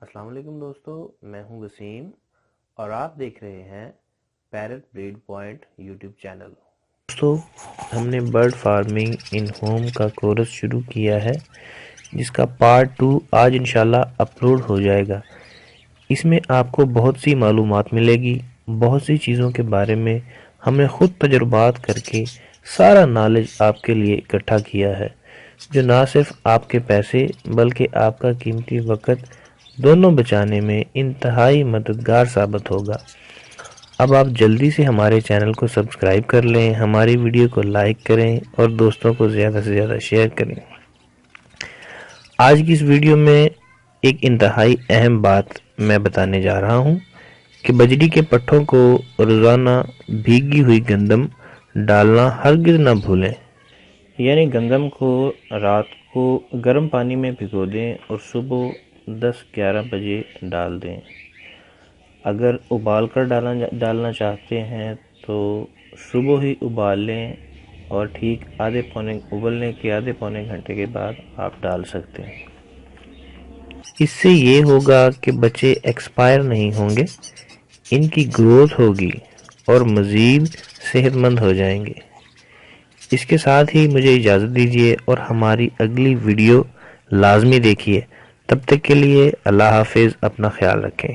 السلام علیکم دوستو، میں ہوں وسیم اور آپ دیکھ رہے ہیں parrot breed point YouTube channel. دوستو، ہم نے برڈ فارمنگ ان ہوم کا کورس شروع کیا ہے جس کا پارٹ 2 آج انشاءاللہ اپلوڈ ہو جائے گا۔ اس میں آپ کو بہت سی معلومات ملے گی، بہت سی چیزوں کے بارے میں ہم نے خود تجربات کر کے سارا نالج آپ کے لیے اکٹھا کیا ہے، جو نہ صرف آپ کے پیسے بلکہ آپ کا قیمتی وقت دونوں بچانے میں انتہائی مددگار ثابت ہوگا۔ اب آپ جلدی سے ہمارے چینل کو سبسکرائب کر لیں، ہماری ویڈیو کو لائک کریں اور دوستوں کو زیادہ سے زیادہ شیئر کریں۔ آج کی اس ویڈیو میں ایک انتہائی اہم بات میں بتانے جا رہا ہوں کہ بجری کے پٹھوں کو روزانہ بھیگی ہوئی گندم ڈالنا ہرگز نہ بھولیں، یعنی گندم کو رات کو گرم پانی میں بھگو دیں اور صبح 10-11 بجے ڈال دیں۔ اگر ابال کر ڈالنا چاہتے ہیں تو صبح ہی ابال لیں اور ٹھیک ابلنے کے آدھے پونے گھنٹے کے بعد آپ ڈال سکتے ہیں۔ اس سے یہ ہوگا کہ بچے ایکسپائر نہیں ہوں گے، ان کی گروتھ ہوگی اور مزید صحت مند ہو جائیں گے۔ اس کے ساتھ ہی مجھے اجازت دیجیے اور ہماری اگلی ویڈیو لازمی دیکھیے۔ تب تک کے لیے اللہ حافظ، اپنا خیال رکھیں۔